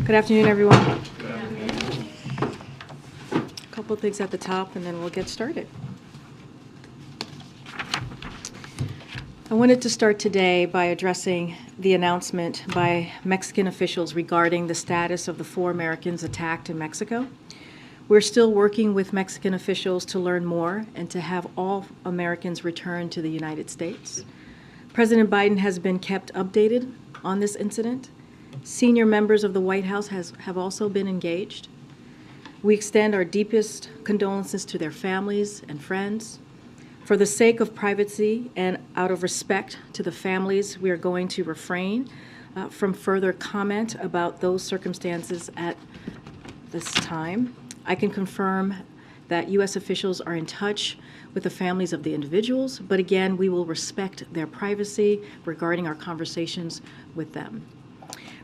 Good afternoon, everyone. A couple of things at the top, and then we'll get started. I wanted to start today by addressing the announcement by Mexican officials regarding the status of the 4 Americans attacked in Mexico. We're still working with Mexican officials to learn more and to have all Americans return to the United States. President Biden has been kept updated on this incident. Senior members of the White House have also been engaged. We extend our deepest condolences to their families and friends. For the sake of privacy and out of respect to the families, we are going to refrain from further comment about those circumstances at this time. I can confirm that U.S. officials are in touch with the families of the individuals, but again, we will respect their privacy regarding our conversations with them.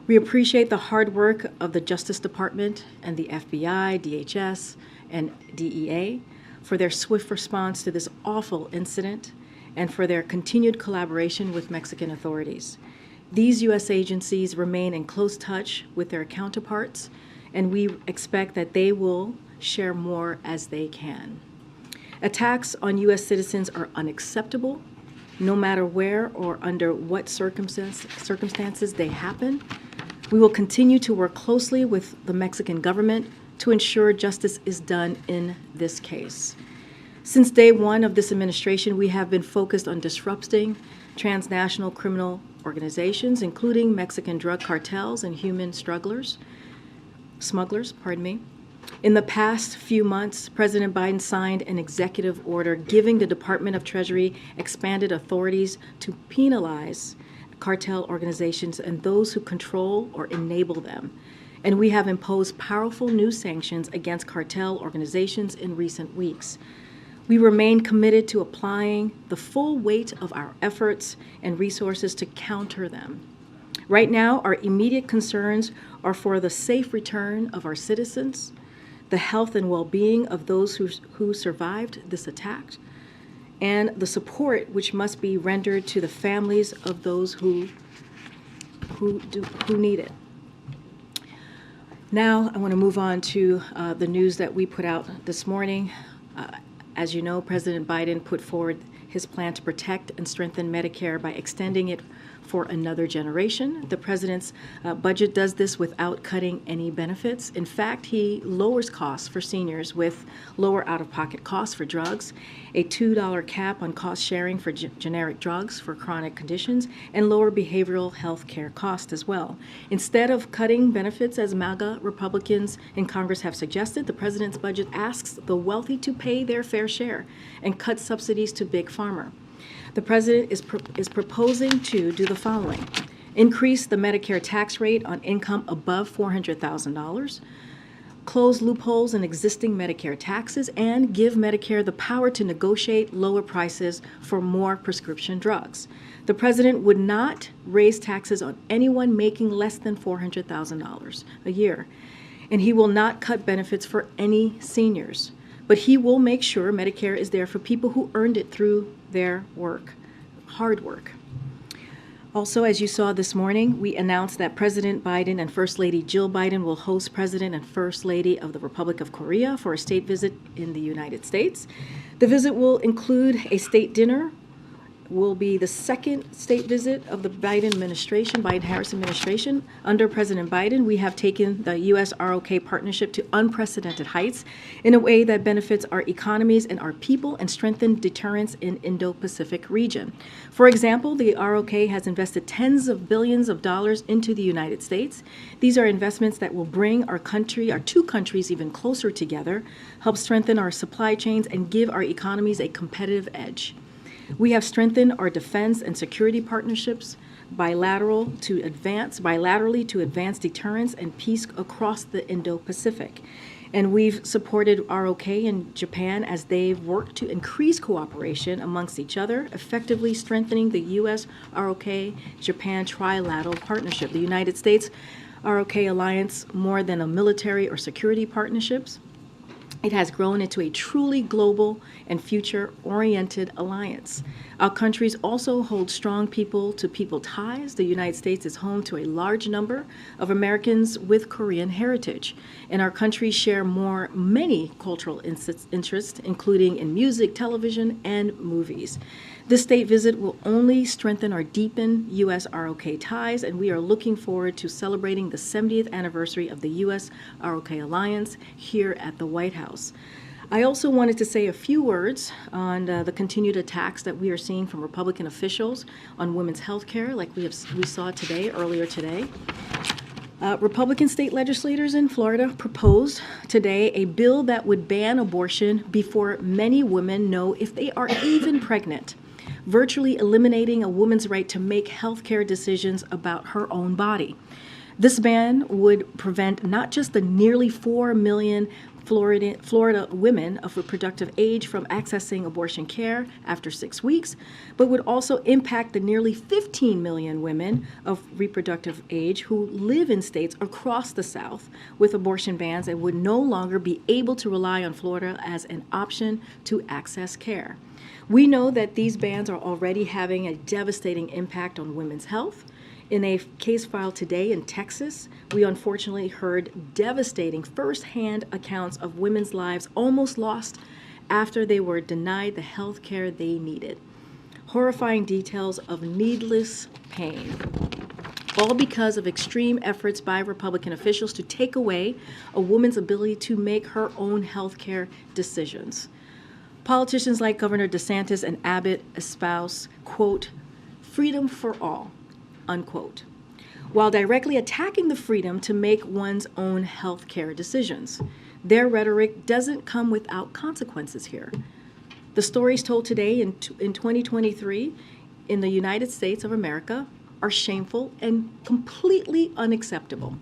We appreciate the hard work of the Justice Department and the FBI, DHS, and DEA for their swift response to this awful incident and for their continued collaboration with Mexican authorities. These U.S. agencies remain in close touch with their counterparts, and we expect that they will share more as they can. Attacks on U.S. citizens are unacceptable, no matter where or under what circumstances they happen. We will continue to work closely with the Mexican government to ensure justice is done in this case. Since day one of this administration, we have been focused on disrupting transnational criminal organizations, including Mexican drug cartels and human smugglers. In the past few months, President Biden signed an executive order giving the Department of Treasury expanded authorities to penalize cartel organizations and those who control or enable them. And we have imposed powerful new sanctions against cartel organizations in recent weeks. We remain committed to applying the full weight of our efforts and resources to counter them. Right now, our immediate concerns are for the safe return of our citizens, the health and well-being of those who survived this attack, and the support which must be rendered to the families of those who need it. Now, I want to move on to the news that we put out this morning. As you know, President Biden put forward his plan to protect and strengthen Medicare by extending it for another generation. The president's budget does this without cutting any benefits. In fact, he lowers costs for seniors with lower out-of-pocket costs for drugs, a $2 cap on cost sharing for generic drugs for chronic conditions, and lower behavioral health care costs as well. Instead of cutting benefits, as MAGA Republicans in Congress have suggested, the president's budget asks the wealthy to pay their fair share and cut subsidies to Big Pharma. The president is proposing to do the following: increase the Medicare tax rate on income above $400,000, close loopholes in existing Medicare taxes, and give Medicare the power to negotiate lower prices for more prescription drugs. The president would not raise taxes on anyone making less than $400,000 a year, and he will not cut benefits for any seniors. But he will make sure Medicare is there for people who earned it through their work, hard work. Also, as you saw this morning, we announced that President Biden and First Lady Jill Biden will host President and First Lady of the Republic of Korea for a state visit in the United States. The visit will include a state dinner, will be the second state visit of the Biden-Harris administration. Under President Biden, we have taken the U.S. ROK partnership to unprecedented heights in a way that benefits our economies and our people and strengthen deterrence in Indo-Pacific region. For example, the ROK has invested tens of billions of dollars into the United States. These are investments that will bring our two countries even closer together, help strengthen our supply chains, and give our economies a competitive edge. We have strengthened our defense and security partnerships bilaterally to advance deterrence and peace across the Indo-Pacific. And we've supported ROK and Japan as they've worked to increase cooperation amongst each other, effectively strengthening the U.S. ROK-Japan trilateral partnership. The United States ROK alliance, more than a military or security partnerships, It has grown into a truly global and future-oriented alliance. Our countries also hold strong people-to-people ties. The United States is home to a large number of Americans with Korean heritage, and our countries share many cultural interests, including in music, television, and movies. This state visit will only strengthen or deepen U.S. ROK ties, and we are looking forward to celebrating the 70th anniversary of the U.S. ROK Alliance here at the White House. I also wanted to say a few words on the continued attacks that we are seeing from Republican officials on women's health care, like we saw earlier today. Republican state legislators in Florida proposed today a bill that would ban abortion before many women know if they are even pregnant, virtually eliminating a woman's right to make health care decisions about her own body. This ban would prevent not just the nearly 4 million Florida women of reproductive age from accessing abortion care after 6 weeks, but would also impact the nearly 15 million women of reproductive age who live in states across the South with abortion bans and would no longer be able to rely on Florida as an option to access care. We know that these bans are already having a devastating impact on women's health. In a case filed today in Texas, we unfortunately heard devastating firsthand accounts of women's lives almost lost after they were denied the health care they needed. Horrifying details of needless pain, all because of extreme efforts by Republican officials to take away a woman's ability to make her own health care decisions. Politicians like Governor DeSantis and Abbott espouse, quote, freedom for all, unquote, while directly attacking the freedom to make one's own health care decisions. Their rhetoric doesn't come without consequences here. The stories told today in 2023 in the United States of America are shameful and completely unacceptable.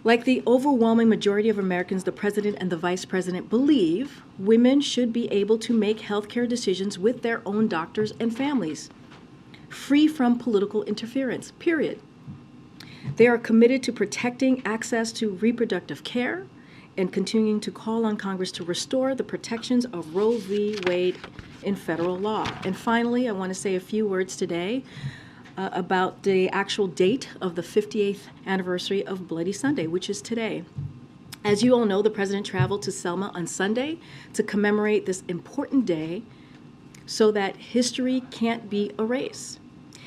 Like the overwhelming majority of Americans, the president and the vice president believe women should be able to make healthcare decisions with their own doctors and families, free from political interference, period. They are committed to protecting access to reproductive care and continuing to call on Congress to restore the protections of Roe v. Wade in federal law. And finally, I want to say a few words today about the actual date of the 58th anniversary of Bloody Sunday, which is today. As you all know, the president traveled to Selma on Sunday to commemorate this important day so that history can't be erased.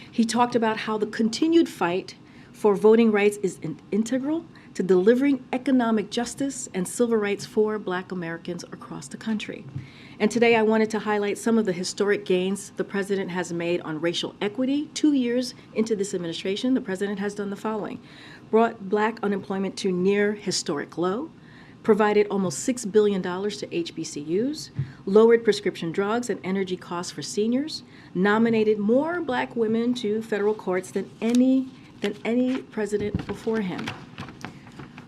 He talked about how the continued fight for voting rights is integral to delivering economic justice and civil rights for Black Americans across the country. And today I wanted to highlight some of the historic gains the president has made on racial equity. 2 years into this administration, the president has done the following: brought Black unemployment to near historic low, provided almost $6 billion to HBCUs, lowered prescription drugs and energy costs for seniors, nominated more Black women to federal courts than any president before him,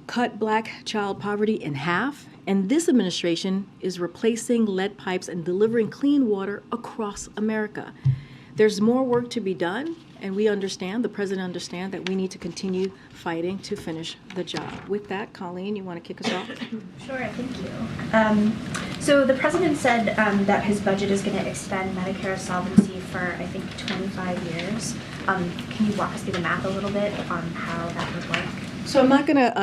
cut Black child poverty in half, and this administration is replacing lead pipes and delivering clean water across America. There's more work to be done, and we understand, the president understands, that we need to continue fighting to finish the job. With that, Colleen, you want to kick us off? Sure, thank you. So the president said that his budget is going to extend Medicare solvency for, I think, 25 years. Can you walk us through the math a little bit on how that would work? So I'm not going to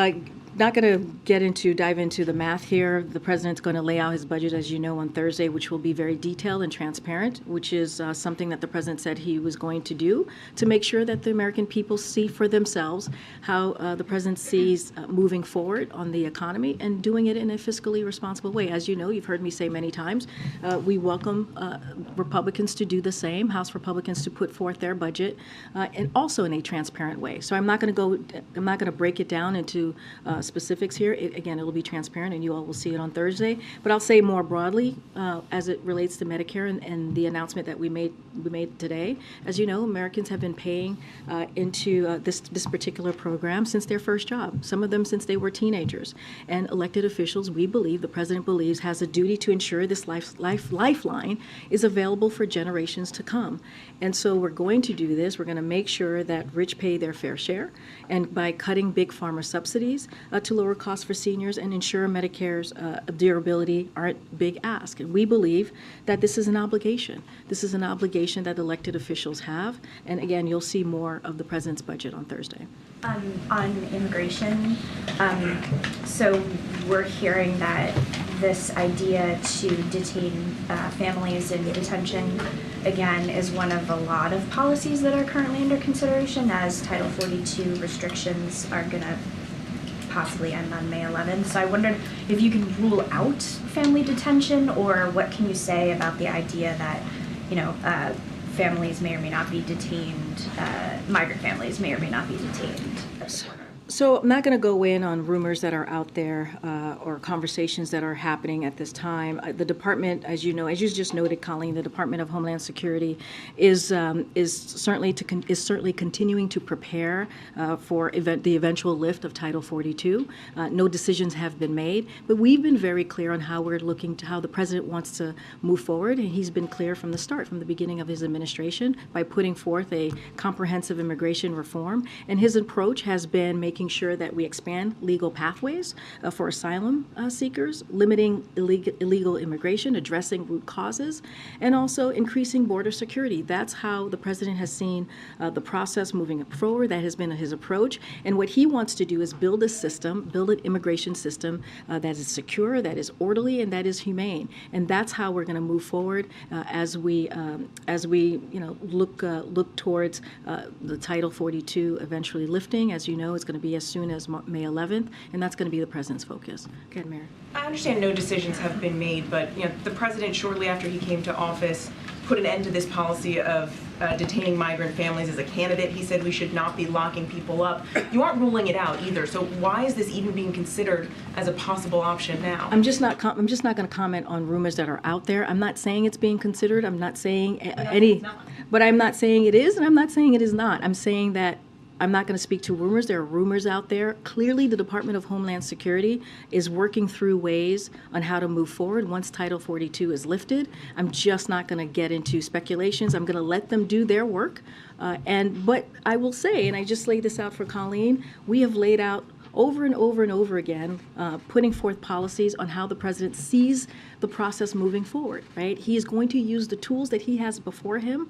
dive into the math here. The president's going to lay out his budget, as you know, on Thursday, which will be very detailed and transparent, which is something that the president said he was going to do to make sure that the American people see for themselves how the president sees moving forward on the economy and doing it in a fiscally responsible way. As you know, you've heard me say many times, we welcome Republicans to do the same, House Republicans to put forth their budget, and also in a transparent way. So I'm not going to break it down into specifics here. It'll be transparent, and you all will see it on Thursday. But I'll say more broadly, as it relates to Medicare and the announcement that we made today. As you know, Americans have been paying into this particular program since their first job. Some of them since they were teenagers. And elected officials, we believe, the president believes, has a duty to ensure this lifeline is available for generations to come. And so we're going to do this. We're going to make sure that rich pay their fair share, and by cutting big pharma subsidies, to lower costs for seniors and ensure Medicare's durability aren't big ask. And we believe that this is an obligation. This is an obligation that elected officials have. And again, you'll see more of the president's budget on Thursday. On immigration, so we're hearing that this idea to detain families in detention, again, is one of a lot of policies that are currently under consideration as Title 42 restrictions are going to possibly end on May 11th. So I wondered if you can rule out family detention, or what can you say about the idea that, families may or may not be detained, migrant families may or may not be detained at the border? So I'm not going to go in on rumors that are out there or conversations that are happening at this time. The department, as you know, as you just noted, Colleen, the Department of Homeland Security is certainly continuing to prepare for the eventual lift of Title 42. No decisions have been made, but we've been very clear on how we're looking to how the president wants to move forward, and he's been clear from the start, from the beginning of his administration, by putting forth a comprehensive immigration reform. And his approach has been making sure that we expand legal pathways for asylum seekers, limiting illegal immigration, addressing root causes, and also increasing border security. That's how the president has seen the process moving forward. That has been his approach. And what he wants to do is build an immigration system that is secure, that is orderly, and that is humane. And that's how we're going to move forward as we look towards the Title 42 eventually lifting. As you know, it's going to be as soon as May 11th, and that's going to be the president's focus. Go ahead, Mayor. I understand no decisions have been made, but the president, shortly after he came to office, put an end to this policy of detaining migrant families as a candidate. He said we should not be locking people up. You aren't ruling it out either. So why is this even being considered as a possible option now? I'm just not going to comment on rumors that are out there. I'm not saying it's being considered. I'm not saying but I'm not saying it is, and I'm not saying it is not. I'm saying that I'm not going to speak to rumors. There are rumors out there. Clearly, the Department of Homeland Security is working through ways on how to move forward once Title 42 is lifted. I'm just not going to get into speculations. I'm going to let them do their work. But I will say, and I just laid this out for Colleen, we have laid out over and over and over again, putting forth policies on how the president sees the process moving forward, right? He is going to use the tools that he has before him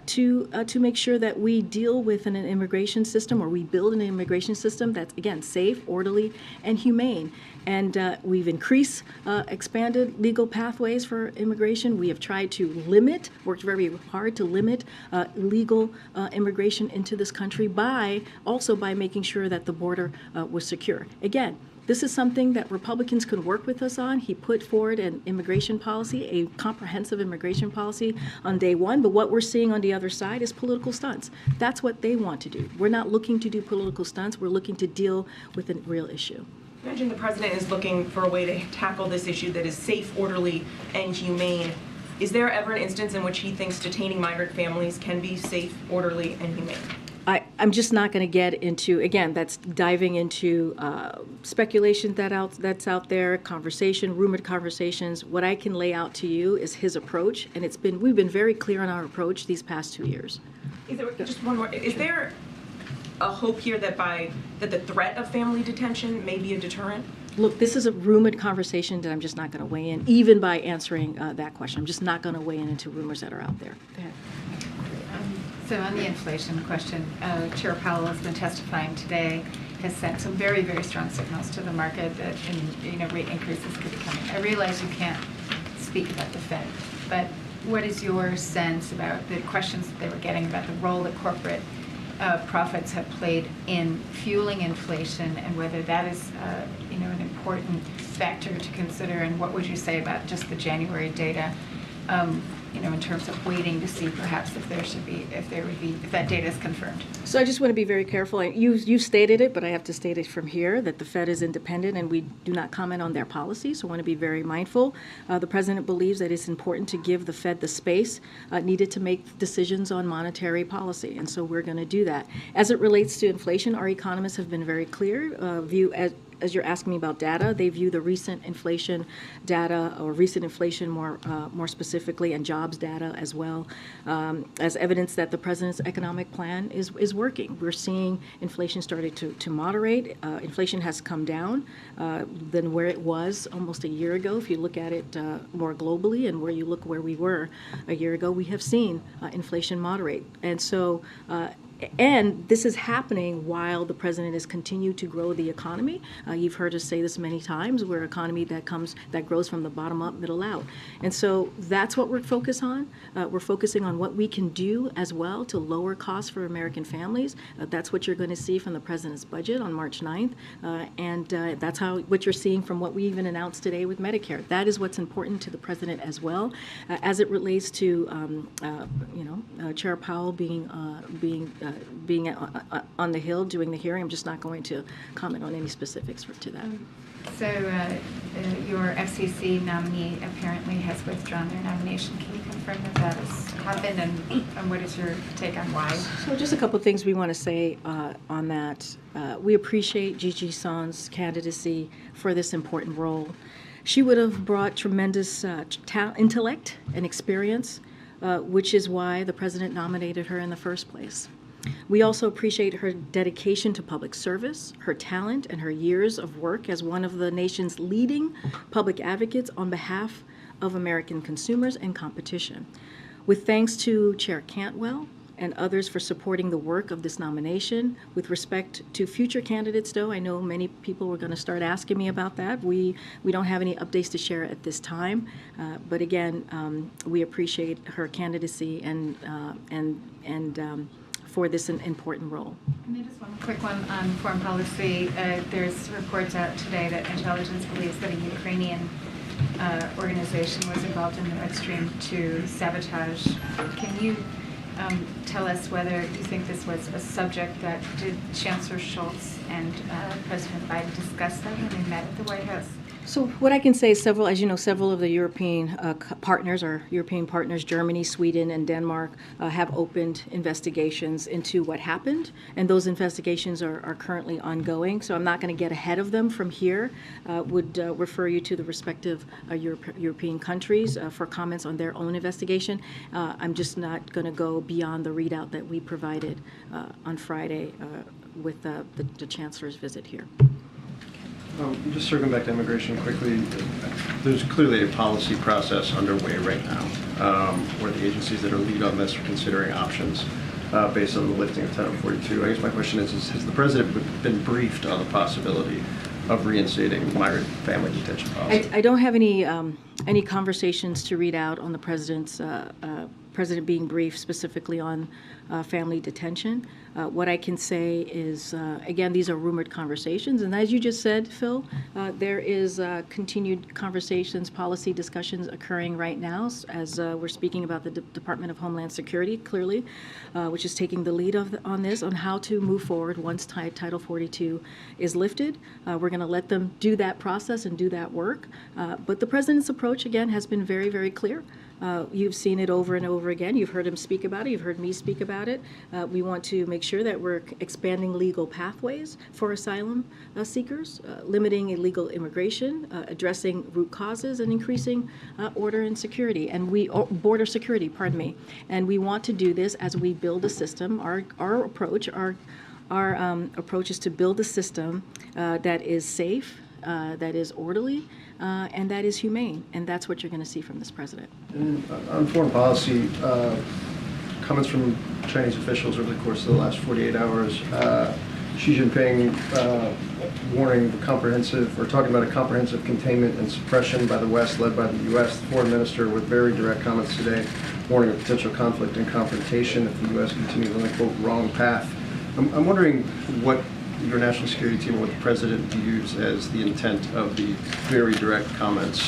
to make sure that we deal with an immigration system, or we build an immigration system that's, again, safe, orderly, and humane. And we've expanded legal pathways for immigration. We have tried to worked very hard to limit illegal immigration into this country by making sure that the border was secure. Again, this is something that Republicans could work with us on. He put forward an immigration policy, a comprehensive immigration policy on day one, but what we're seeing on the other side is political stunts. That's what they want to do. We're not looking to do political stunts. We're looking to deal with a real issue. Imagine the president is looking for a way to tackle this issue that is safe, orderly, and humane. Is there ever an instance in which he thinks detaining migrant families can be safe, orderly, and humane? I'm just not going to get into, again, that's diving into speculation that's out there, rumored conversations. What I can lay out to you is his approach, and we've been very clear on our approach these past 2 years. Just one more. Is there a hope here that the threat of family detention may be a deterrent? Look, this is a rumored conversation that I'm just not going to weigh in, even by answering that question. I'm just not going to weigh in into rumors that are out there. Go ahead. So on the inflation question, Chair Powell has been testifying today, has sent some very, very strong signals to the market that rate increases could be coming. I realize you can't speak about the Fed, but what is your sense about the questions that they were getting about the role that corporate profits have played in fueling inflation, and whether that is an important factor to consider, and what would you say about just the January data? In terms of waiting to see perhaps if that data is confirmed. So I just want to be very careful. You stated it, but I have to state it from here that the Fed is independent and we do not comment on their policies. So I want to be very mindful. The president believes that it's important to give the Fed the space needed to make decisions on monetary policy, and so we're going to do that. As it relates to inflation, our economists have been very clear. As you're asking me about data, they view the recent inflation data, or recent inflation more specifically, and job jobs data as well, as evidence that the president's economic plan is working. We're seeing inflation starting to moderate. Inflation has come down than where it was almost a year ago. If you look at it more globally and where we were a year ago, we have seen inflation moderate. And so, and this is happening while the president has continued to grow the economy. You've heard us say this many times. We're an economy that grows from the bottom up, middle out. And so that's what we're focused on. We're focusing on what we can do as well to lower costs for American families. That's what you're going to see from the president's budget on March 9th. And that's what you're seeing from what we even announced today with Medicare. That is what's important to the president as well. As it relates to, Chair Powell being on the Hill doing the hearing, I'm just not going to comment on any specifics to that. So your FCC nominee apparently has withdrawn their nomination. Can you confirm that that has happened, and what is your take on why? So just a couple of things we want to say on that. We appreciate Gigi Son's candidacy for this important role. She would have brought tremendous intellect and experience, which is why the president nominated her in the first place. We also appreciate her dedication to public service, her talent, and her years of work as one of the nation's leading public advocates on behalf of American consumers and competition. With thanks to Chair Cantwell and others for supporting the work of this nomination. With respect to future candidates, though, I know many people were going to start asking me about that. We don't have any updates to share at this time, but again, we appreciate her candidacy and for this important role. And then just one quick one on foreign policy. There's reports out today that intelligence believes that a Ukrainian organization was involved in the Nord Stream 2 sabotage. Can you tell us whether you think this was a subject that did Chancellor Scholz and President Biden discuss that when they met at the White House? So what I can say is several of the European partners, Germany, Sweden, and Denmark, have opened investigations into what happened, and those investigations are currently ongoing. So I'm not going to get ahead of them from here. Would refer you to the respective European countries for comments on their own investigation. I'm just not going to go beyond the readout that we provided on Friday with the Chancellor's visit here. Just circling back to immigration quickly, there's clearly a policy process underway right now where the agencies that are lead on this are considering options based on the lifting of Title 42. I guess my question is has the president been briefed on the possibility of reinstating migrant family detention policy? I don't have any conversations to read out on the president being briefed specifically on family detention. What I can say is, again, these are rumored conversations, and as you just said, Phil, there is continued conversations, policy discussions occurring right now as we're speaking about the Department of Homeland Security, clearly, which is taking the lead on this, on how to move forward once Title 42 is lifted. We're going to let them do that process and do that work, but the president's approach, again, has been very, very clear. You've seen it over and over again. You've heard him speak about it. You've heard me speak about it. We want to make sure that we're expanding legal pathways for asylum seekers, limiting illegal immigration, addressing root causes, and increasing order and security, and border security. Pardon me. And we want to do this as we build a system. Our approach is to build a system that is safe, that is orderly, and that is humane, and that's what you're going to see from this president. And on foreign policy, comments from Chinese officials over the course of the last 48 hours, Xi Jinping talking about a comprehensive containment and suppression by the West led by the U.S. The foreign minister with very direct comments today, warning of potential conflict and confrontation if the U.S. continues on the, quote, wrong path. I'm wondering what your national security team, what the president views as the intent of the very direct comments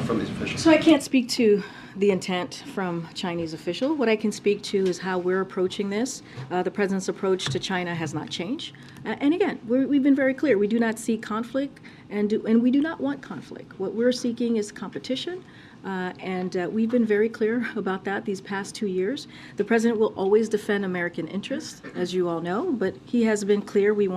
from these officials. So I can't speak to the intent from Chinese official. What I can speak to is how we're approaching this. The president's approach to China has not changed. And again, we've been very clear. We do not seek conflict, and we do not want conflict. What we're seeking is competition. And we've been very clear about that these past 2 years. The president will always defend American interests, as you all know, but he has been clear we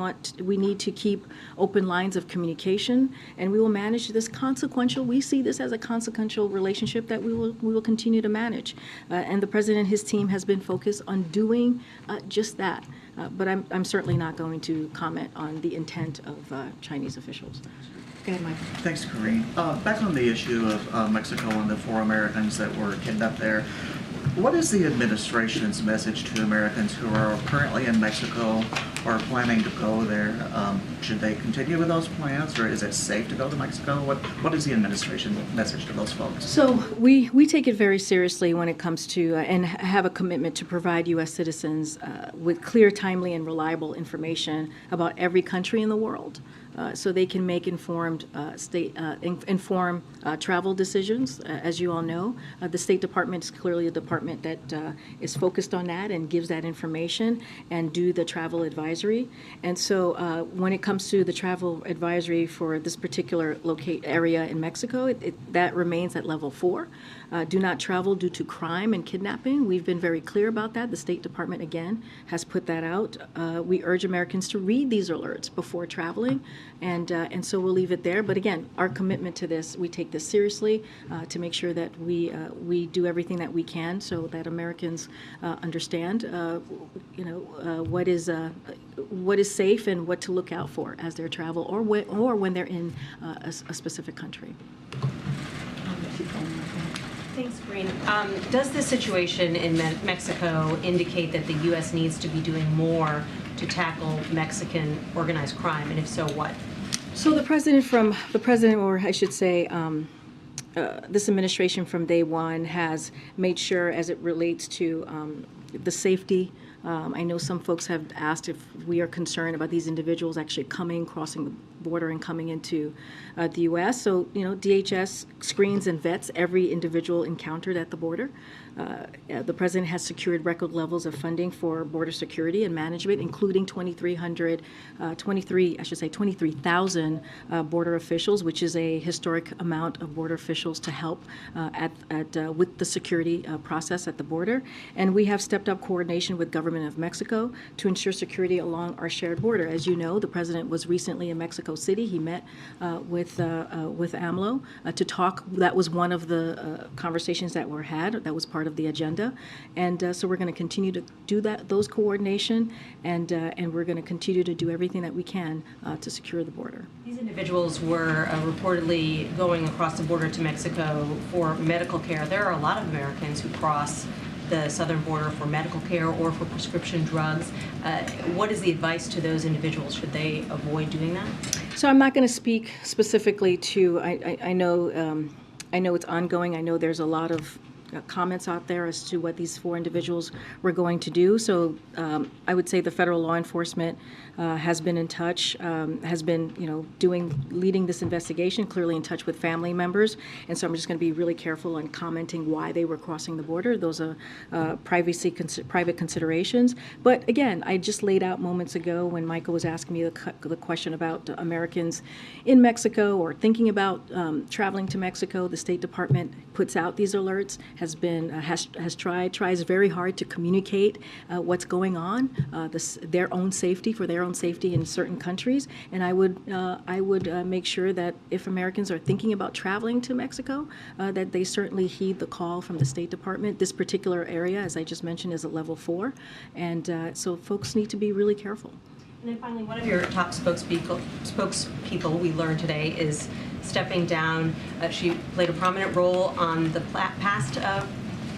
need to keep open lines of communication, and we will manage this consequential. We see this as a consequential relationship that we will continue to manage. And the president and his team has been focused on doing just that. But I'm certainly not going to comment on the intent of Chinese officials. Go ahead, Michael. Thanks, Karine. Back on the issue of Mexico and the 4 Americans that were kidnapped there, what is the administration's message to Americans who are currently in Mexico or planning to go there? Should they continue with those plans, or is it safe to go to Mexico? What is the administration message to those folks? So we take it very seriously when it comes to and have a commitment to provide U.S. citizens with clear, timely, and reliable information about every country in the world. So they can make informed travel decisions. As you all know, the State Department is clearly a department that is focused on that and gives that information and do the travel advisory. And so when it comes to the travel advisory for this particular area in Mexico, that remains at level 4. Do not travel due to crime and kidnapping. We've been very clear about that. The State Department, again, has put that out. We urge Americans to read these alerts before traveling, and so we'll leave it there. But again, our commitment to this, we take this seriously to make sure that we do everything that we can so that Americans understand, what is safe and what to look out for as they travel or when they're in a specific country. Thanks, Karine. Does this situation in Mexico indicate that the U.S. needs to be doing more to tackle Mexican organized crime, and if so, what? So the president, or I should say, this administration from day one has made sure, as it relates to the safety. I know some folks have asked if we are concerned about these individuals actually crossing the border and coming into the U.S. So, DHS screens and vets every individual encountered at the border. The president has secured record levels of funding for border security and management, including 23,000 border officials, which is a historic amount of border officials to help with the security process at the border. And we have stepped up coordination with government of Mexico to ensure security along our shared border. As you know, the president was recently in Mexico City. He met with AMLO to talk. That was one of the conversations that were had. That was part of the agenda, and so we're going to continue to do those coordination, and we're going to continue to do everything that we can to secure the border. These individuals were reportedly going across the border to Mexico for medical care. There are a lot of Americans who cross the southern border for medical care or for prescription drugs. What is the advice to those individuals? Should they avoid doing that? So I'm not going to speak specifically to. I know it's ongoing. I know there's a lot of comments out there as to what these 4 individuals were going to do. So I would say the federal law enforcement has been in touch, has been, leading this investigation, clearly in touch with family members. And so I'm just going to be really careful on commenting why they were crossing the border. Those are private considerations. But again, I just laid out moments ago when Michael was asking me the question about Americans in Mexico or thinking about traveling to Mexico. The State Department puts out these alerts, tries very hard to communicate what's going on, their own safety in certain countries, and I would make sure that if Americans are thinking about traveling to Mexico, that they certainly heed the call from the State Department. This particular area, as I just mentioned, is at level 4, and so folks need to be really careful. And then finally, one of your top spokespeople we learned today is stepping down. She played a prominent role on the past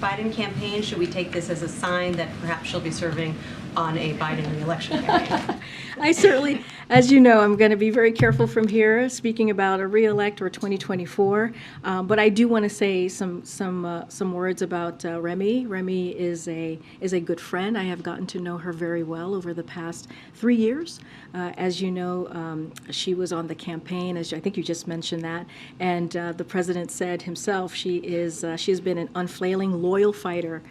Biden campaign. Should we take this as a sign that perhaps she'll be serving on a Biden re-election campaign? I certainly, as you know, I'm going to be very careful from here speaking about a re-elect or 2024. But I do want to say some words about Remy. Remy is a good friend. I have gotten to know her very well over the past 3 years. As you know, she was on the campaign, as I think you just mentioned that, and the president said himself she has been an unfailing, loyal fighter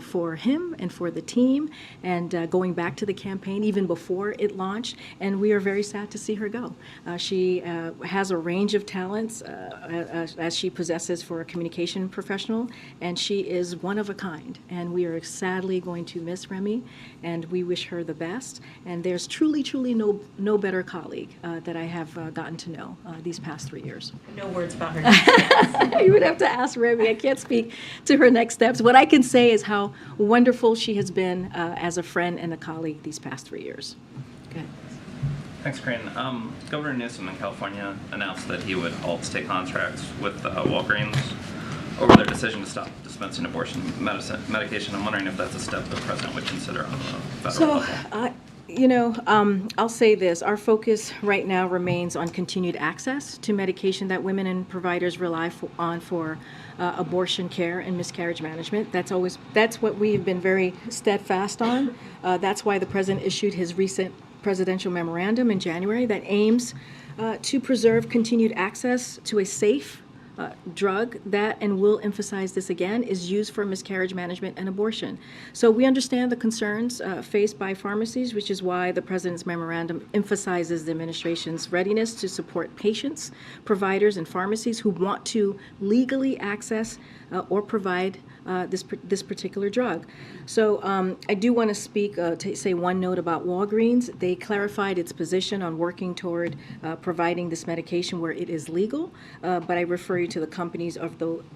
for him and for the team, and going back to the campaign even before it launched, and we are very sad to see her go. She has a range of talents as she possesses for a communication professional, and she is one of a kind. And we are sadly going to miss Remy, and we wish her the best. And there's truly, truly no better colleague that I have gotten to know these past 3 years. No words about her next steps. You would have to ask Remy. I can't speak to her next steps. What I can say is how wonderful she has been as a friend and a colleague these past 3 years. Go ahead. Thanks, Karine. Governor Newsom in California announced that he would halt state contracts with Walgreens over their decision to stop dispensing abortion medication. I'm wondering if that's a step the president would consider on the federal level. I'll say this. Our focus right now remains on continued access to medication that women and providers rely on for abortion care and miscarriage management. That's what we have been very steadfast on. That's why the president issued his recent presidential memorandum in January that aims to preserve continued access to a safe drug that, and we'll emphasize this again, is used for miscarriage management and abortion. So we understand the concerns faced by pharmacies, which is why the president's memorandum emphasizes the administration's readiness to support patients, providers, and pharmacies who want to legally access or provide this particular drug. So I do want to speak, to say one note about Walgreens. They clarified its position on working toward providing this medication where it is legal, but I refer you to the companies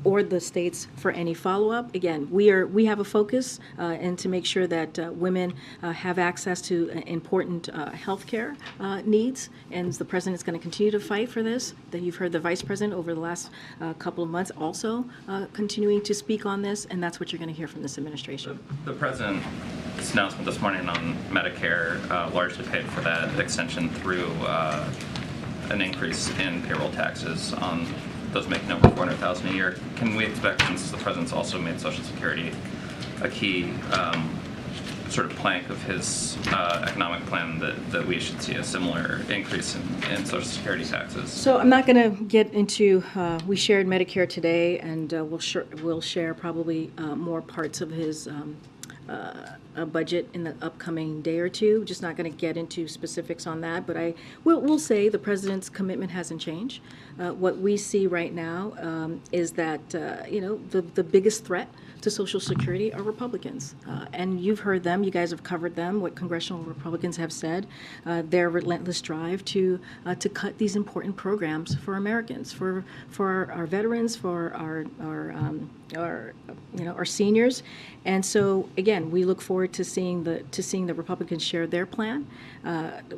or the states for any follow-up. Again, we have a focus and to make sure that women have access to important health care needs, and the president is going to continue to fight for this. That you've heard the vice president over the last couple of months also continuing to speak on this, and that's what you're going to hear from this administration. The president's announcement this morning on Medicare largely paid for that extension through an increase in payroll taxes on those making over $400,000 a year. Can we expect, since the president's also made Social Security a key sort of plank of his economic plan, that we should see a similar increase in Social Security taxes? So I'm not going to get into, we shared Medicare today, and we'll share probably more parts of his budget in the upcoming day or two. Just not going to get into specifics on that, but we'll say the president's commitment hasn't changed. What we see right now is that the biggest threat to Social Security are Republicans. And you've heard them, you guys have covered them, what congressional Republicans have said, their relentless drive to cut these important programs for Americans, for our veterans, for our seniors. And so again, we look forward to seeing the Republicans share their plan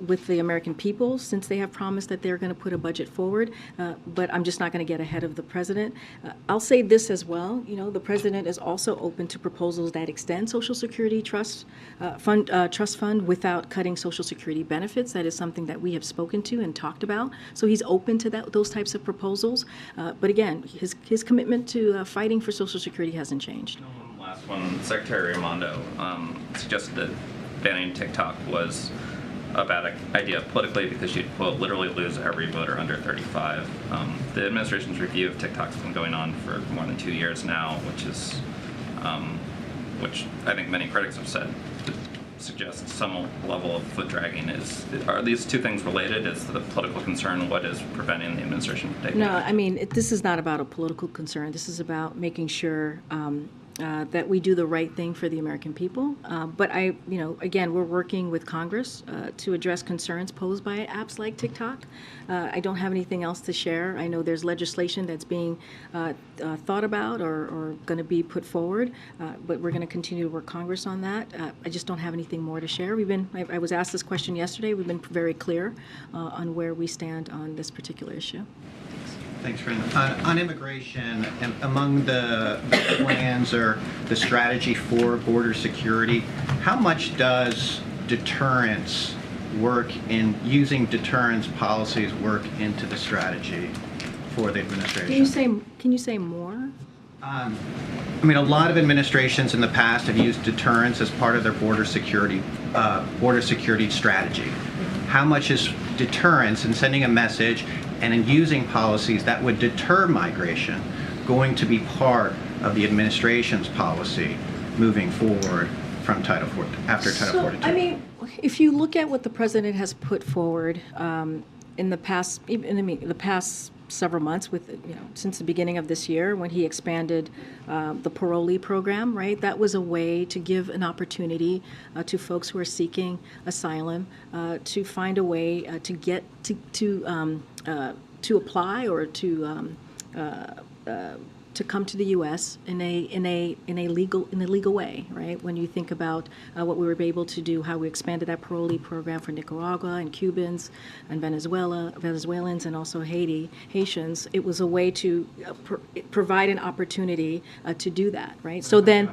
with the American people, since they have promised that they're going to put a budget forward. But I'm just not going to get ahead of the president. I'll say this as well. The president is also open to proposals that extend Social Security trust fund without cutting Social Security benefits. That is something that we have spoken to and talked about. So he's open to those types of proposals. But again, his commitment to fighting for Social Security hasn't changed. Last one, Secretary Raimondo suggested that banning TikTok was a bad idea politically because you'd, quote, literally lose every voter under 35. The administration's review of TikTok's been going on for more than 2 years now, which I think many critics have said suggests some level of foot dragging. Are these two things related? Is the political concern what is preventing the administration from taking No, action? I mean, this is not about a political concern. This is about making sure that we do the right thing for the American people. But again, we're working with Congress to address concerns posed by apps like TikTok. I don't have anything else to share. I know there's legislation that's being thought about or going to be put forward, but we're going to continue to work Congress on that. I just don't have anything more to share. I was asked this question yesterday. We've been very clear on where we stand on this particular issue. Thanks, Karine. On immigration, among the plans or the strategy for border security, how much does deterrence work in using deterrence policies work into the strategy for the administration? Can you say more? I mean, a lot of administrations in the past have used deterrence as part of their border security strategy. How much is deterrence and sending a message and in using policies that would deter migration going to be part of the administration's policy moving forward from Title 4 after Title 42? I mean, if you look at what the president has put forward in the past, the past several months, since the beginning of this year, when he expanded the parolee program, right? That was a way to give an opportunity to folks who are seeking asylum to find a way to get to apply or to come to the U.S. in a legal way, right? When you think about what we were able to do, how we expanded that parolee program for Nicaragua and Cubans and Venezuelans and also Haitians, it was a way to provide an opportunity to do that, right? So then.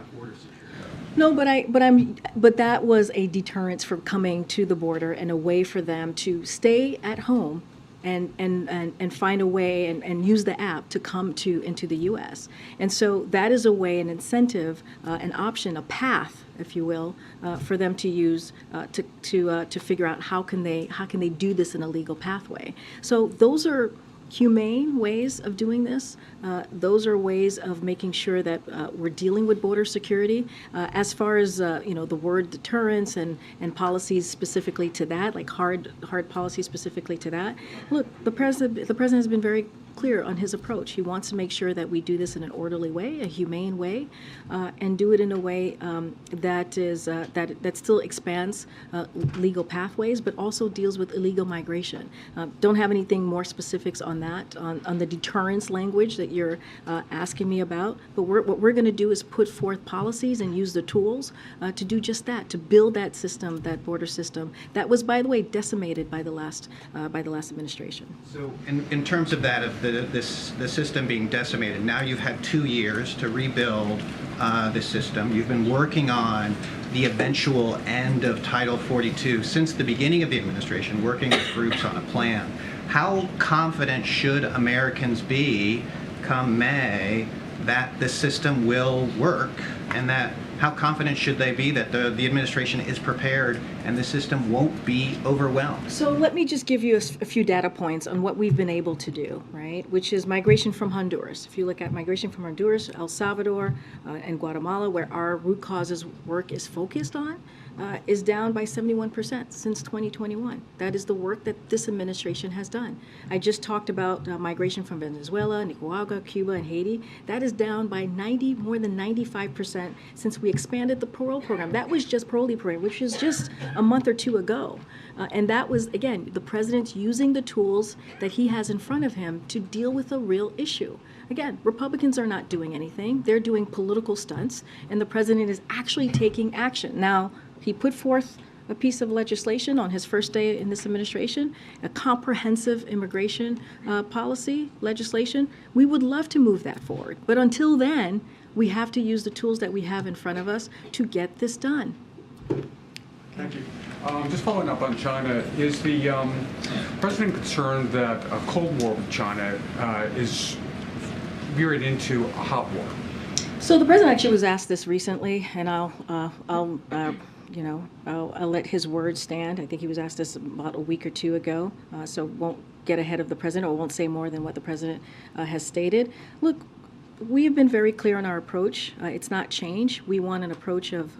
No, but that was a deterrence for coming to the border and a way for them to stay at home and find a way and use the app to come into the U.S. And so that is a way, an incentive, an option, a path, if you will, for them to use to figure out how can they do this in a legal pathway. So those are humane ways of doing this. Those are ways of making sure that we're dealing with border security. As far as the word deterrence and policies specifically to that, like hard policies specifically to that. Look, the president has been very clear on his approach. He wants to make sure that we do this in an orderly way, a humane way, and do it in a way that still expands legal pathways, but also deals with illegal migration. Don't have anything more specifics on that, on the deterrence language that you're asking me about. But what we're going to do is put forth policies and use the tools to do just that, to build that system, that border system that was, by the way, decimated by the last administration. So in terms of that, of the system being decimated, now you've had 2 years to rebuild the system. You've been working on the eventual end of Title 42 since the beginning of the administration, working with groups on a plan. How confident should Americans be come May that the system will work, and that how confident should they be that the administration is prepared and the system won't be overwhelmed? So let me just give you a few data points on what we've been able to do, right? Which is migration from Honduras. If you look at migration from Honduras, El Salvador, and Guatemala, where our root causes work is focused on, is down by 71% since 2021. That is the work that this administration has done. I just talked about migration from Venezuela, Nicaragua, Cuba, and Haiti. That is down by more than 95% since we expanded the parole program. That was just parolee program, which was just a month or two ago. And that was, again, the president using the tools that he has in front of him to deal with a real issue. Again, Republicans are not doing anything. They're doing political stunts, and the president is actually taking action. Now, he put forth a piece of legislation on his first day in this administration, a comprehensive immigration policy legislation. We would love to move that forward. But until then, we have to use the tools that we have in front of us to get this done. Thank you. Just following up on China, is the president concerned that a Cold War with China is veering into a hot war? So the president actually was asked this recently, and I'll let his words stand. I think he was asked this about a week or two ago, so won't get ahead of the president or won't say more than what the president has stated. Look, we have been very clear on our approach. It's not change. We want an approach of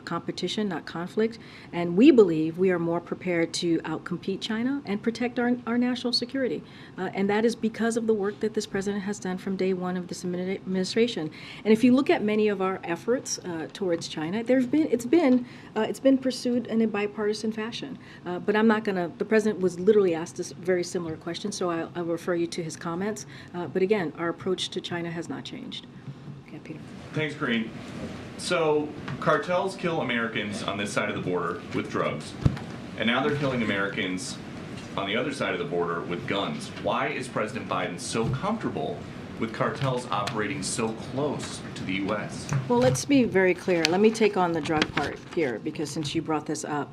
competition, not conflict. And we believe we are more prepared to outcompete China and protect our national security. And that is because of the work that this president has done from day one of this administration. And if you look at many of our efforts towards China, it's been pursued in a bipartisan fashion. But I'm not going to, the president was literally asked this very similar question, so I'll refer you to his comments. But again, our approach to China has not changed. Okay, Peter. Thanks, Karine. So cartels kill Americans on this side of the border with drugs, and now they're killing Americans on the other side of the border with guns. Why is President Biden so comfortable with cartels operating so close to the U.S.? Well, let's be very clear. Let me take on the drug part here, because since you brought this up.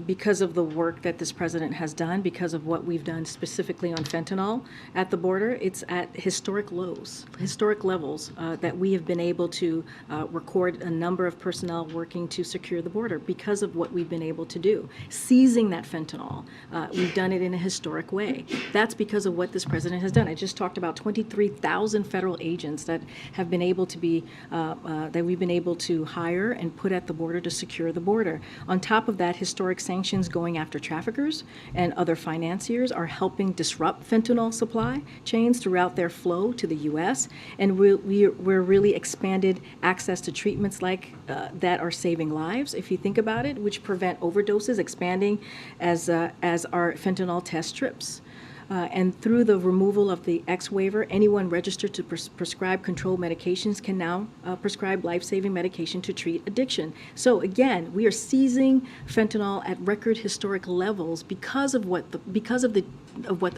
because of the work that this president has done, because of what we've done specifically on fentanyl at the border, it's at historic lows, historic levels that we have been able to record a number of personnel working to secure the border because of what we've been able to do. Seizing that fentanyl, we've done it in a historic way. That's because of what this president has done. I just talked about 23,000 federal agents that have been able to be, that we've been able to hire and put at the border to secure the border. On top of that, historic sanctions going after traffickers and other financiers are helping disrupt fentanyl supply chains throughout their flow to the U.S. And we're really expanded access to treatments like that are saving lives, if you think about it, which prevent overdoses, expanding as our fentanyl test strips. And through the removal of the X waiver, anyone registered to prescribe controlled medications can now prescribe life-saving medication to treat addiction. So again, we are seizing fentanyl at record historic levels because of what the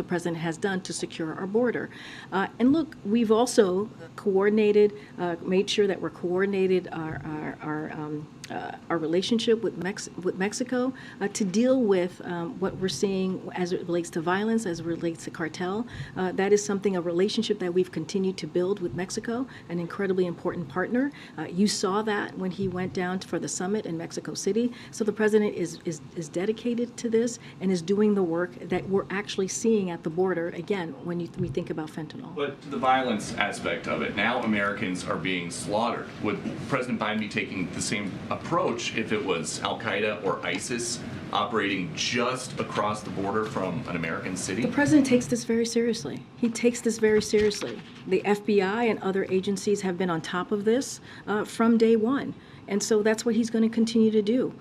president has done to secure our border. And look, we've also coordinated, made sure that we're coordinated our relationship with Mexico to deal with what we're seeing as it relates to violence, as it relates to cartel. That is something, a relationship that we've continued to build with Mexico, an incredibly important partner. You saw that when he went down for the summit in Mexico City. So the president is dedicated to this and is doing the work that we're actually seeing at the border, again, when we think about fentanyl. But to the violence aspect of it, now Americans are being slaughtered. Would President Biden be taking the same approach if it was Al-Qaeda or ISIS operating just across the border from an American city? The president takes this very seriously. He takes this very seriously. The FBI and other agencies have been on top of this from day one. And so that's what he's going to continue to do.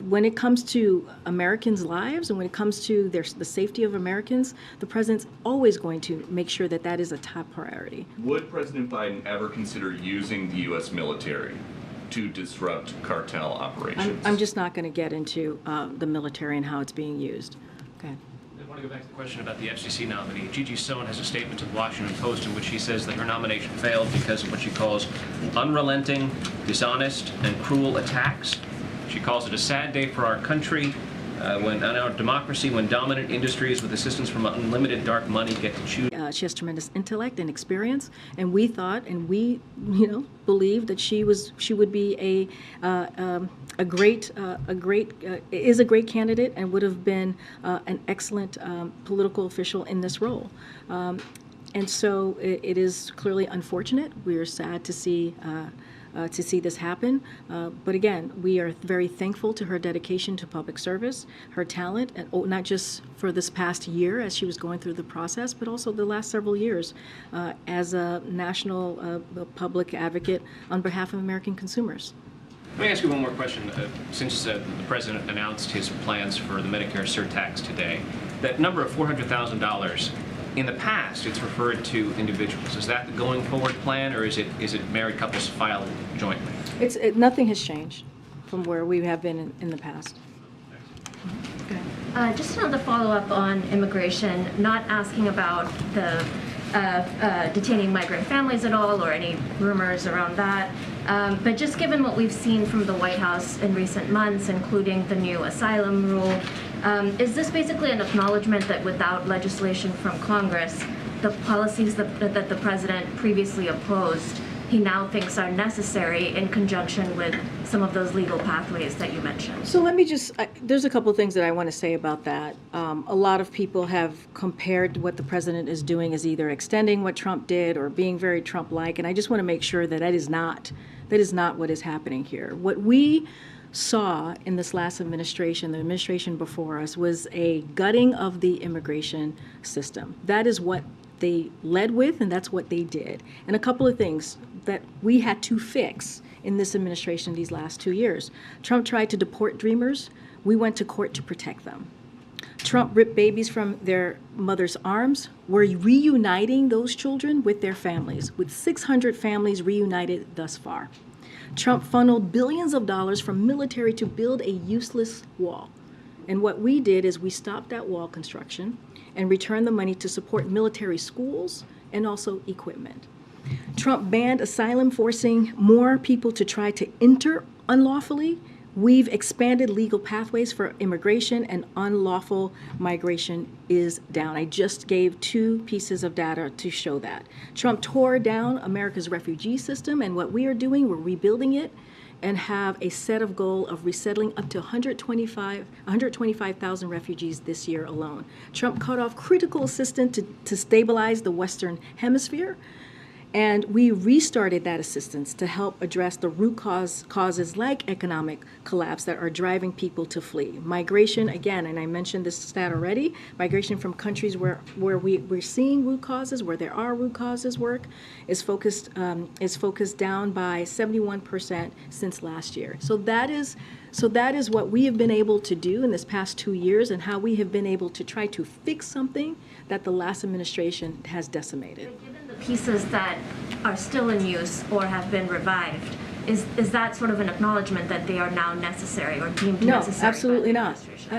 When it comes to Americans' lives and when it comes to the safety of Americans, the president's always going to make sure that that is a top priority. Would President Biden ever consider using the U.S. military to disrupt cartel operations? I'm just not going to get into the military and how it's being used. Okay. I want to go back to the question about the FCC nominee. Gigi Sohn has a statement to the Washington Post in which she says that her nomination failed because of what she calls unrelenting, dishonest, and cruel attacks. She calls it a sad day for our country, when in our democracy, when dominant industries with assistance from unlimited dark money get to choose. She has tremendous intellect and experience, and we thought, and we, believed that she would be a great candidate and would have been an excellent political official in this role. And so it is clearly unfortunate. We are sad to see this happen. But again, we are very thankful to her dedication to public service, her talent, and not just for this past year as she was going through the process, but also the last several years as a national public advocate on behalf of American consumers. Let me ask you one more question. Since the president announced his plans for the Medicare surtax today, that number of $400,000, in the past, it's referred to individuals. Is that the going forward plan, or is it married couples file jointly? Nothing has changed from where we have been in the past. Just another follow-up on immigration, not asking about the detaining migrant families at all or any rumors around that, but just given what we've seen from the White House in recent months, including the new asylum rule, is this basically an acknowledgement that without legislation from Congress, the policies that the president previously opposed, he now thinks are necessary in conjunction with some of those legal pathways that you mentioned? So let me there's a couple of things that I want to say about that. A lot of people have compared what the president is doing as either extending what Trump did or being very Trump-like, and I just want to make sure that that is not what is happening here. What we saw in this last administration, the administration before us, was a gutting of the immigration system. That is what they led with, and that's what they did. And a couple of things that we had to fix in this administration these last 2 years. Trump tried to deport dreamers. We went to court to protect them. Trump ripped babies from their mother's arms. We're reuniting those children with their families, with 600 families reunited thus far. Trump funneled billions of dollars from military to build a useless wall. And what we did is we stopped that wall construction and returned the money to support military schools and also equipment. Trump banned asylum, forcing more people to try to enter unlawfully. We've expanded legal pathways for immigration, and unlawful migration is down. I just gave 2 pieces of data to show that. Trump tore down America's refugee system, and what we are doing, we're rebuilding it and have a set of goal of resettling up to 125,000 refugees this year alone. Trump cut off critical assistance to stabilize the Western Hemisphere. And we restarted that assistance to help address the root causes like economic collapse that are driving people to flee. Migration, again, and I mentioned this stat already, migration from countries where we're seeing root causes, where there are root causes work, is focused down by 71% since last year. So that is what we have been able to do in this past 2 years, and how we have been able to try to fix something that the last administration has decimated. Given the pieces that are still in use or have been revived, is that sort of an acknowledgement that they are now necessary or deemed necessary? No, absolutely not.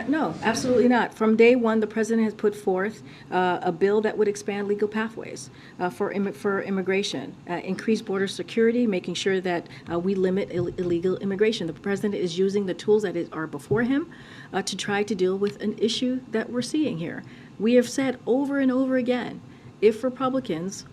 No, absolutely not. From day one, the president has put forth a bill that would expand legal pathways for immigration, increase border security, making sure that we limit illegal immigration. The president is using the tools that are before him to try to deal with an issue that we're seeing here. We have said over and over again, if Republicans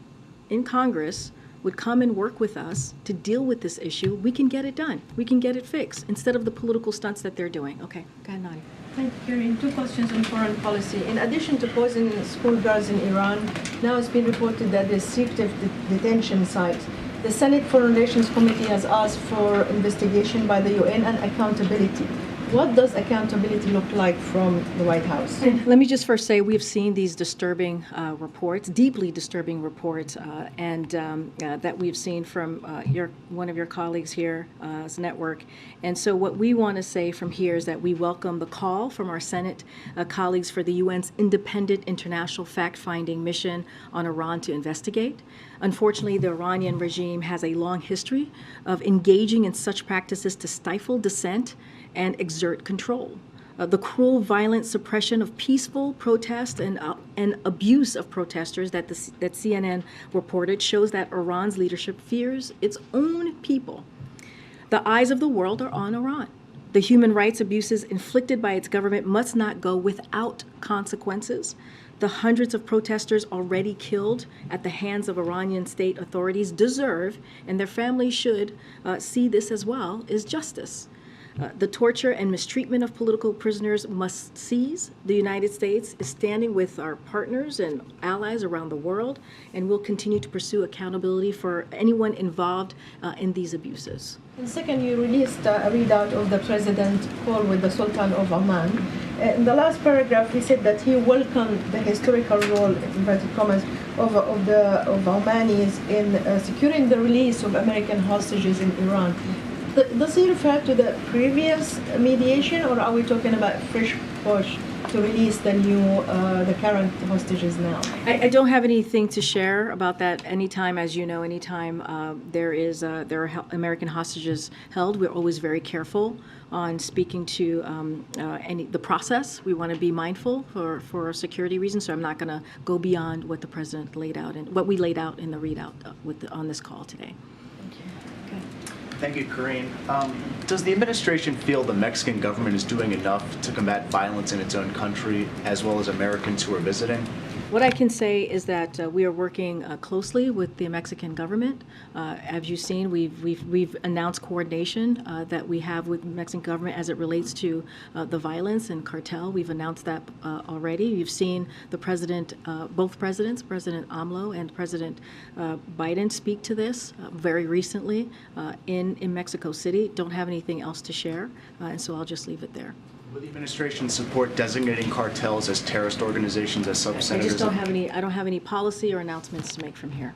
in Congress would come and work with us to deal with this issue, we can get it done. We can get it fixed instead of the political stunts that they're doing. Okay, go ahead, Nadia. Thank you, Karine. 2 questions on foreign policy. In addition to poisoning schoolgirls in Iran, now it's been reported that there's secretive detention sites. The Senate Foreign Relations Committee has asked for investigation by the UN and accountability. What does accountability look like from the White House? Let me just first say we've seen these disturbing reports, deeply disturbing reports, that we've seen from one of your colleagues here's network. And so what we want to say from here is that we welcome the call from our Senate colleagues for the UN's independent international fact-finding mission on Iran to investigate. Unfortunately, the Iranian regime has a long history of engaging in such practices to stifle dissent and exert control. The cruel, violent suppression of peaceful protest and abuse of protesters that CNN reported shows that Iran's leadership fears its own people. The eyes of the world are on Iran. The human rights abuses inflicted by its government must not go without consequences. The hundreds of protesters already killed at the hands of Iranian state authorities deserve, and their families should see this as well, is justice. The torture and mistreatment of political prisoners must cease. The United States is standing with our partners and allies around the world, and will continue to pursue accountability for anyone involved in these abuses. And second, you released a readout of the president's call with the Sultan of Oman. In the last paragraph, he said that he welcomed the historical role, inverted commas, of Omanis in securing the release of American hostages in Iran. Does he refer to the previous mediation, or are we talking about fresh push to release the current hostages now? I don't have anything to share about that. Anytime, as you know, there are American hostages held, we're always very careful on speaking to the process. We want to be mindful for security reasons, so I'm not going to go beyond what the president laid out and what we laid out in the readout on this call today. Thank you, Karine. Does the administration feel the Mexican government is doing enough to combat violence in its own country, as well as Americans who are visiting? What I can say is that we are working closely with the Mexican government. As you've seen, we've announced coordination that we have with the Mexican government as it relates to the violence and cartel. We've announced that already. You've seen the president, both presidents, President AMLO and President Biden, speak to this very recently in Mexico City. Don't have anything else to share, and so I'll just leave it there. Will the administration support designating cartels as terrorist organizations, as some senators? I just don't have any. I don't have any policy or announcements to make from here.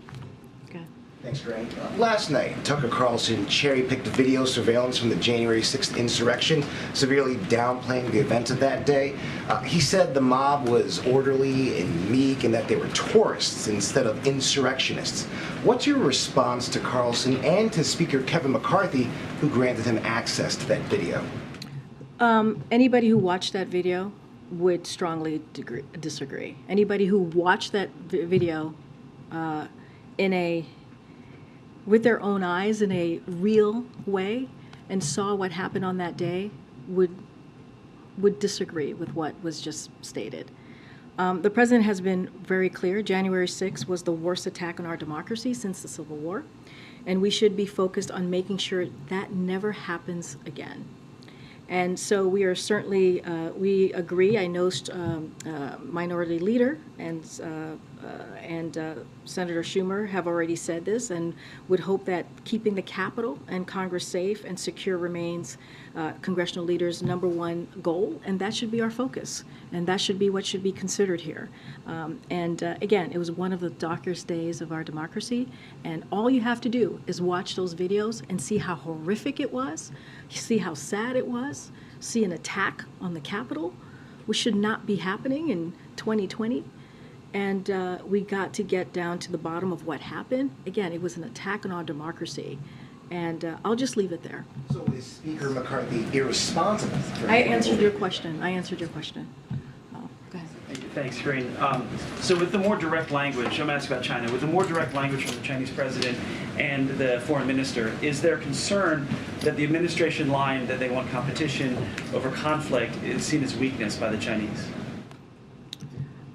Okay. Thanks, Karine. Last night, Tucker Carlson cherry-picked video surveillance from the January 6th insurrection, severely downplaying the events of that day. He said the mob was orderly and meek, and that they were tourists instead of insurrectionists. What's your response to Carlson and to Speaker Kevin McCarthy, who granted him access to that video? Anybody who watched that video would strongly disagree. Anybody who watched that video with their own eyes in a real way and saw what happened on that day would disagree with what was just stated. The president has been very clear. January 6th was the worst attack on our democracy since the Civil War, and we should be focused on making sure that never happens again. And so we are certainly, we agree. I know Minority Leader and Senator Schumer have already said this, and would hope that keeping the Capitol and Congress safe and secure remains congressional leaders' #1 goal, and that should be our focus, and that should be what should be considered here. Again, it was one of the darkest days of our democracy, and all you have to do is watch those videos and see how horrific it was, see how sad it was, see an attack on the Capitol, which should not be happening in 2020. And we got to get down to the bottom of what happened. Again, it was an attack on our democracy. And I'll just leave it there. So is Speaker McCarthy irresponsible? I answered your question. I answered your question. Oh, go ahead. Thanks, Karine. So with the more direct language, I'm asking about China, with the more direct language from the Chinese president and the foreign minister, is there concern that the administration line that they want competition over conflict is seen as weakness by the Chinese?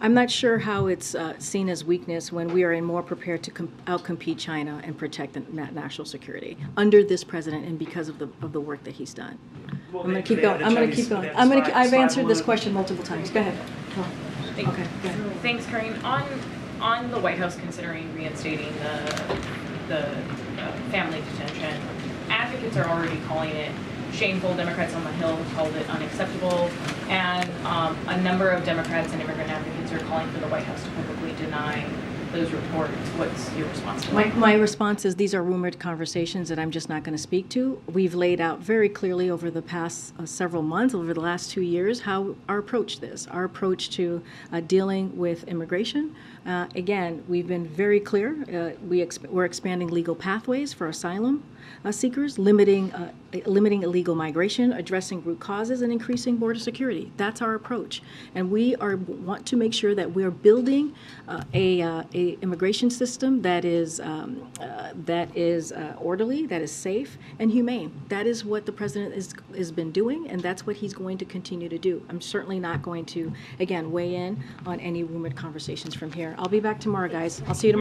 I'm not sure how it's seen as weakness when we are more prepared to outcompete China and protect the national security under this president and because of the work that he's done. Well, I'm going to keep going. I've answered this question multiple times. Go ahead. Thank you. Okay, go ahead. Thanks, Karine. On the White House considering reinstating the family detention, advocates are already calling it shameful. Democrats on the Hill have called it unacceptable, and a number of Democrats and immigrant advocates are calling for the White House to publicly deny those reports. What's your response to that? My response is these are rumored conversations that I'm just not going to speak to. We've laid out very clearly over the past several months, over the last 2 years, how our approach to dealing with immigration. Again, we've been very clear. We're expanding legal pathways for asylum seekers, limiting illegal migration, addressing root causes, and increasing border security. That's our approach, and we want to make sure that we're building a immigration system that is orderly, that is safe and humane. That is what the president has been doing, and that's what he's going to continue to do. I'm certainly not going to, again, weigh in on any rumored conversations from here. I'll be back tomorrow, guys. I'll see you tomorrow.